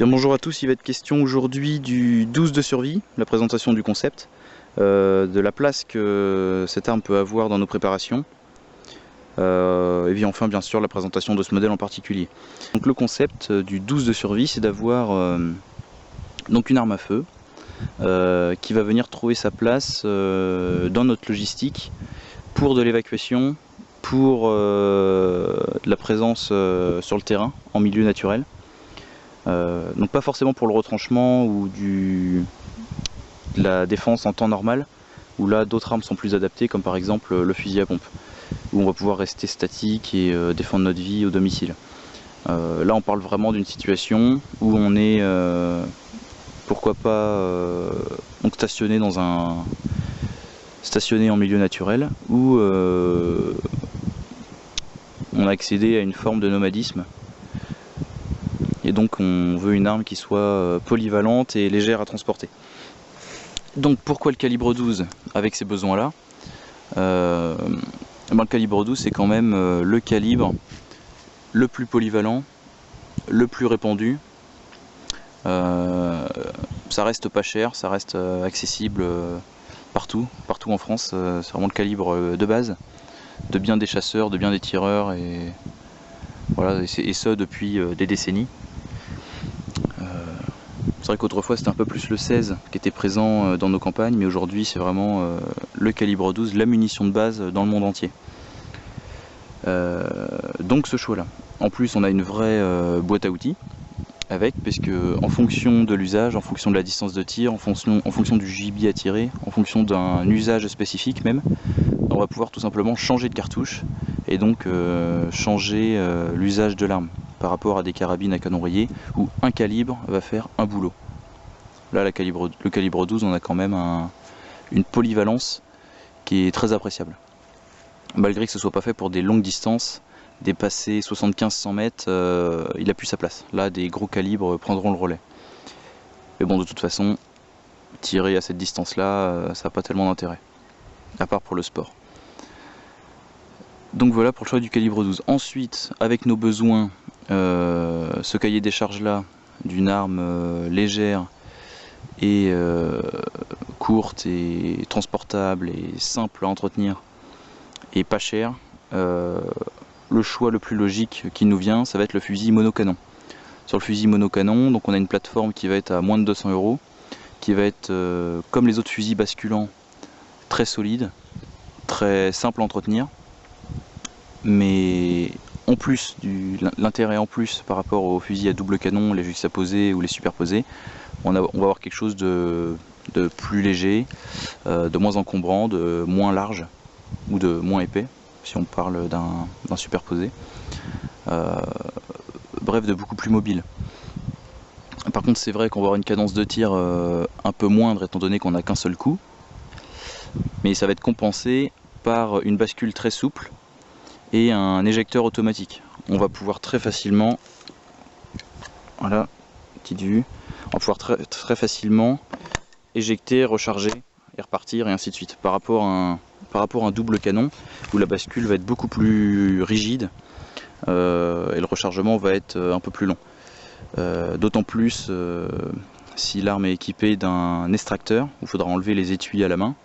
Bien, bonjour à tous, il va être question aujourd'hui du 12 de survie, la présentation du concept, de la place que cette arme peut avoir dans nos préparations, et puis enfin bien sûr la présentation de ce modèle en particulier. Donc le concept du 12 de survie, c'est d'avoir donc une arme à feu qui va venir trouver sa place dans notre logistique pour de l'évacuation, pour de la présence sur le terrain, en milieu naturel. Donc pas forcément pour le retranchement ou de la défense en temps normal, où là d'autres armes sont plus adaptées, comme par exemple le fusil à pompe, où on va pouvoir rester statique et défendre notre vie au domicile. Là on parle vraiment d'une situation où on est, pourquoi pas, donc stationné en milieu naturel, où on a accédé à une forme de nomadisme. Et donc on veut une arme qui soit polyvalente et légère à transporter. Donc pourquoi le calibre 12 avec ces besoins-là? Le calibre 12 c'est quand même le calibre le plus polyvalent, le plus répandu. Ça reste pas cher, ça reste accessible partout en France. C'est vraiment le calibre de base de bien des chasseurs, de bien des tireurs, et voilà, et ce depuis des décennies. C'est vrai qu'autrefois c'était un peu plus le 16 qui était présent dans nos campagnes, mais aujourd'hui c'est vraiment le calibre 12, la munition de base dans le monde entier. Donc ce choix là. En plus on a une vraie boîte à outils avec, puisque en fonction de l'usage, en fonction de la distance de tir, en fonction du gibier à tirer, en fonction d'un usage spécifique même, on va pouvoir tout simplement changer de cartouche et donc changer l'usage de l'arme par rapport à des carabines à canon rayé où un calibre va faire un boulot. Là le calibre 12, on a quand même une polyvalence qui est très appréciable. Malgré que ce soit pas fait pour des longues distances, dépasser 75-100 mètres, il a plus sa place. Là des gros calibres prendront le relais. Mais bon, de toute façon, tirer à cette distance là, ça n'a pas tellement d'intérêt, à part pour le sport. Donc voilà pour le choix du calibre 12. Ensuite, avec nos besoins, ce cahier des charges là, d'une arme légère et courte et transportable et simple à entretenir et pas cher, le choix le plus logique qui nous vient, ça va être le fusil monocanon. Sur le fusil monocanon, donc on a une plateforme qui va être à moins de 200 €, qui va être comme les autres fusils basculants, très solide, très simple à entretenir, mais en plus, l'intérêt en plus par rapport aux fusils à double canon, les juxtaposés ou les superposés, on va avoir quelque chose de plus léger, de moins encombrant, de moins large ou de moins épais, si on parle d'un superposé. Bref, de beaucoup plus mobile. Par contre, c'est vrai qu'on va avoir une cadence de tir un peu moindre étant donné qu'on n'a qu'un seul coup, mais ça va être compensé par une bascule très souple et un éjecteur automatique. On va pouvoir très facilement, voilà, petite vue, on va pouvoir très facilement éjecter, recharger et repartir et ainsi de suite. Par rapport à un double canon où la bascule va être beaucoup plus rigide et le rechargement va être un peu plus long. D'autant plus si l'arme est équipée d'un extracteur où il faudra enlever les étuis à la main.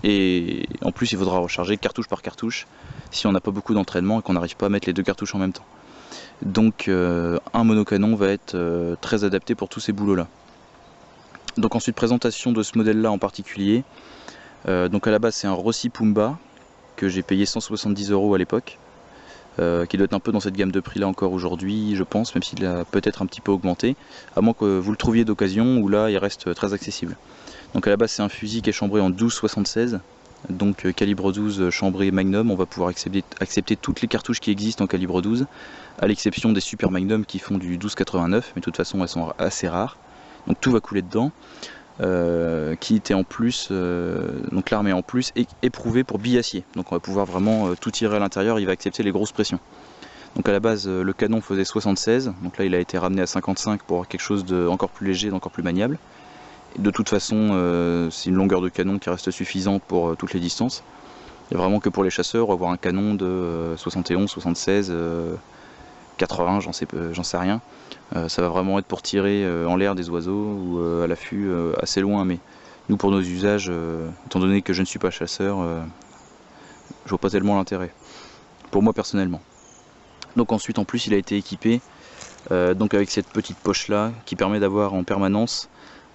Et en plus il faudra recharger cartouche par cartouche si on n'a pas beaucoup d'entraînement et qu'on n'arrive pas à mettre les deux cartouches en même temps. Donc un monocanon va être très adapté pour tous ces boulots là. Donc ensuite, présentation de ce modèle là en particulier. Donc à la base c'est un Rossi Pumba que j'ai payé 170 € à l'époque, qui doit être un peu dans cette gamme de prix là encore aujourd'hui je pense, même s'il a peut-être un petit peu augmenté, à moins que vous le trouviez d'occasion où là il reste très accessible. Donc à la base c'est un fusil qui est chambré en 12,76, donc calibre 12 chambré Magnum. On va pouvoir accepter toutes les cartouches qui existent en calibre 12, à l'exception des Super Magnum qui font du 12,89, mais de toute façon elles sont assez rares, donc tout va couler dedans. Qui était en plus, donc l'arme est en plus éprouvée pour biacier, donc on va pouvoir vraiment tout tirer à l'intérieur, il va accepter les grosses pressions. Donc à la base le canon faisait 76, donc là il a été ramené à 55 pour avoir quelque chose d'encore plus léger, d'encore plus maniable. Et de toute façon c'est une longueur de canon qui reste suffisante pour toutes les distances. Il n'y a vraiment que pour les chasseurs, avoir un canon de 71, 76 80, j'en sais rien. Ça va vraiment être pour tirer en l'air des oiseaux ou à l'affût assez loin, mais nous pour nos usages, étant donné que je ne suis pas chasseur, je vois pas tellement l'intérêt, pour moi personnellement. Donc ensuite en plus il a été équipé donc avec cette petite poche là qui permet d'avoir en permanence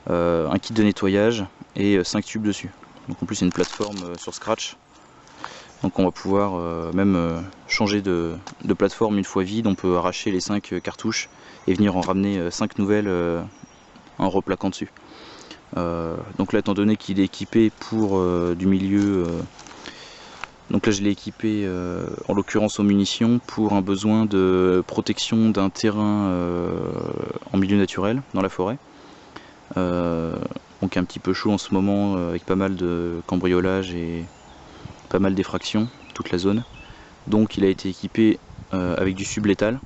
un kit de nettoyage et 5 tubes dessus. Donc en plus c'est une plateforme sur Scratch. Donc on va pouvoir même changer de plateforme une fois vide, on peut arracher les 5 cartouches et venir en ramener 5 nouvelles en replaquant dessus. Donc là étant donné qu'il est équipé pour du milieu, donc là je l'ai équipé en l'occurrence aux munitions pour un besoin de protection d'un terrain en milieu naturel dans la forêt. Donc un petit peu chaud en ce moment avec pas mal de cambriolage et pas mal d'effractions, toute la zone. Donc il a été équipé avec du sublétal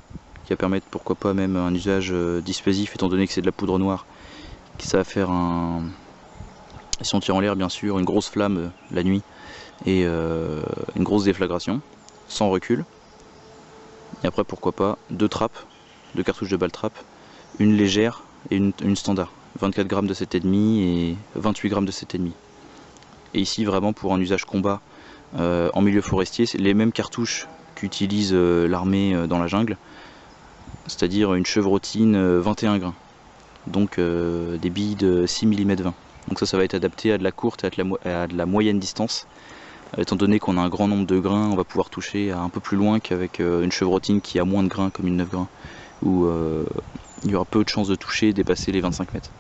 qui va permettre pourquoi pas même un usage dissuasif étant donné que c'est de la poudre noire, qui ça va faire si on tire en l'air bien sûr, une grosse flamme la nuit et une grosse déflagration sans recul. Et après pourquoi pas 2 trappes, 2 cartouches de balle trappe, une légère et une standard, 24 grammes de 7,5 et 28 grammes de 7,5. Et ici vraiment pour un usage combat en milieu forestier, c'est les mêmes cartouches qu'utilise l'armée dans la jungle, c'est-à-dire une chevrotine 21 grains, donc des billes de 6 mm 20. Donc ça va être adapté à de la courte et à de la moyenne distance. Étant donné qu'on a un grand nombre de grains, on va pouvoir toucher un peu plus loin qu'avec une chevrotine qui a moins de grains comme une 9 grains, où il y aura peu de chances de toucher et dépasser les 25 mètres.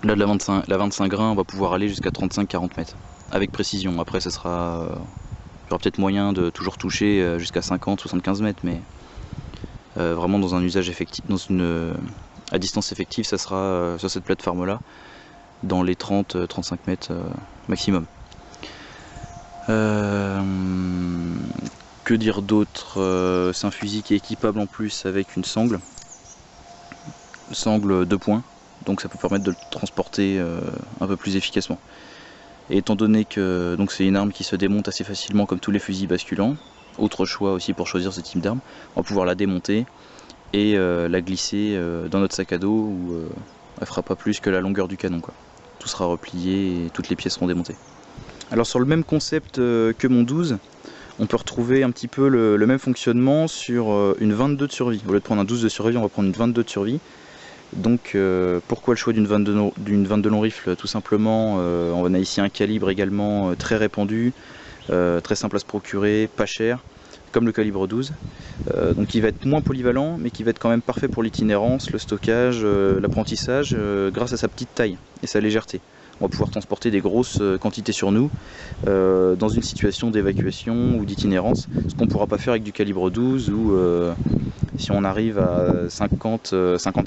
Là de la 25 grains, on va pouvoir aller jusqu'à 35-40 mètres. Avec précision, après ça sera, il y aura peut-être moyen de toujours toucher jusqu'à 50-75 mètres, mais vraiment dans un usage effectif, à distance effective, ça sera sur cette plateforme là, dans les 30-35 mètres maximum. Que dire d'autre? C'est un fusil qui est équipable en plus avec une sangle 2 points, donc ça peut permettre de le transporter un peu plus efficacement. Et étant donné que c'est une arme qui se démonte assez facilement comme tous les fusils basculants, autre choix aussi pour choisir ce type d'arme, on va pouvoir la démonter et la glisser dans notre sac à dos où elle fera pas plus que la longueur du canon, quoi. Tout sera replié et toutes les pièces seront démontées. Alors sur le même concept que mon 12, on peut retrouver un petit peu le même fonctionnement sur une 22 de survie. Au lieu de prendre un 12 de survie, on va prendre une 22 de survie. Donc pourquoi le choix d'une 22 long rifle? Tout simplement, on a ici un calibre également très répandu, très simple à se procurer, pas cher, comme le calibre 12. Donc il va être moins polyvalent, mais qui va être quand même parfait pour l'itinérance, le stockage, l'apprentissage, grâce à sa petite taille et sa légèreté. On va pouvoir transporter des grosses quantités sur nous dans une situation d'évacuation ou d'itinérance, ce qu'on ne pourra pas faire avec du calibre 12 ou si on arrive à 50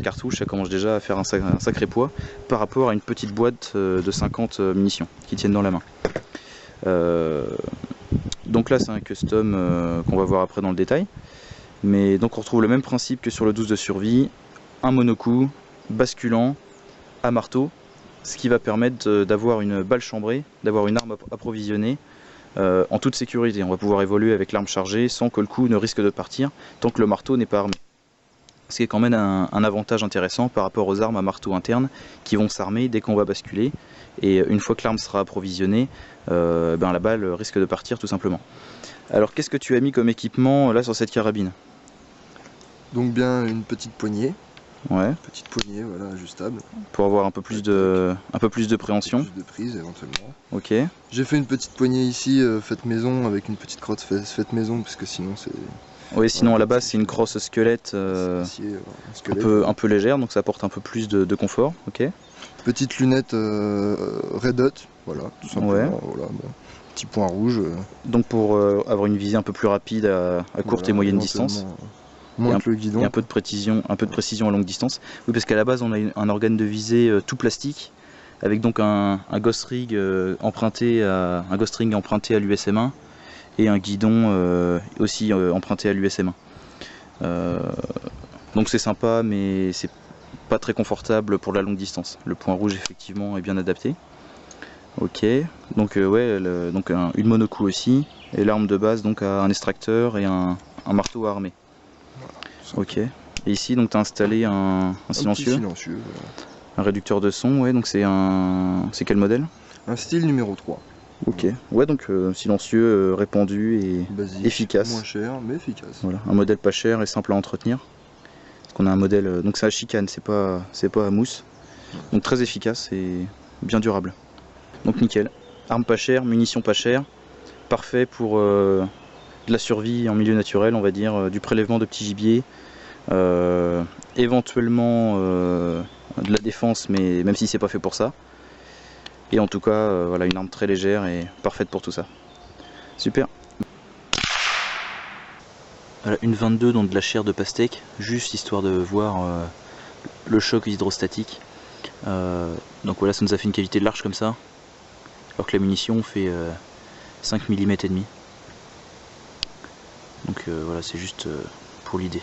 cartouches, ça commence déjà à faire un sacré poids par rapport à une petite boîte de 50 munitions qui tiennent dans la main. Donc là c'est un custom qu'on va voir après dans le détail, mais donc on retrouve le même principe que sur le 12 de survie, un monocoup basculant à marteau, ce qui va permettre d'avoir une balle chambrée, d'avoir une arme approvisionnée en toute sécurité. On va pouvoir évoluer avec l'arme chargée sans que le coup ne risque de partir tant que le marteau n'est pas armé. Ce qui est quand même un avantage intéressant par rapport aux armes à marteau interne qui vont s'armer dès qu'on va basculer, et une fois que l'arme sera approvisionnée, la balle risque de partir tout simplement. Alors qu'est-ce que tu as mis comme équipement là sur cette carabine? Donc bien une petite poignée. Ouais. Petite poignée, voilà, ajustable. Pour avoir un peu plus de préhension. Un peu plus de prise éventuellement. Ok. J'ai fait une petite poignée ici, faite maison, avec une petite crosse faite maison, parce que sinon c'est... Oui, sinon à la base c'est une crosse squelette, un peu légère, donc ça apporte un peu plus de confort. Ok. Petite lunette Red Dot, voilà, tout simplement. Ouais. Voilà, bon. Petit point rouge. Donc pour avoir une visée un peu plus rapide à courte et moyenne distance. Le guidon. Et un peu de précision à longue distance. Oui, parce qu'à la base on a un organe de visée tout plastique, avec donc un ghost ring emprunté à l'USM1 et un guidon aussi emprunté à l'USM1. Donc c'est sympa, mais c'est pas très confortable pour la longue distance. Le point rouge effectivement est bien adapté. Ok, donc une monocoup aussi, et l'arme de base donc a un extracteur et un marteau armé. simple. Ok. Et ici, donc tu as installé un silencieux, silencieux, voilà. Un réducteur de son, ouais, donc c'est quel modèle? Un style numéro 3. Ok, ouais, donc silencieux, répandu et basique, efficace. Moins cher, mais efficace. Voilà, un modèle pas cher et simple à entretenir. Parce qu'on a un modèle, donc c'est à chicane, c'est pas à mousse. Donc très efficace et bien durable. Donc nickel. Arme pas chère, munitions pas chères. Parfait pour de la survie en milieu naturel, on va dire, du prélèvement de petits gibiers. Éventuellement de la défense, mais même si c'est pas fait pour ça. Et en tout cas, voilà, une arme très légère et parfaite pour tout ça. Super. Voilà, une 22 dans de la chair de pastèque, juste histoire de voir le choc hydrostatique. Donc voilà, ça nous a fait une qualité large comme ça, alors que la munition fait 5 mm et demi. Donc voilà, c'est juste pour l'idée.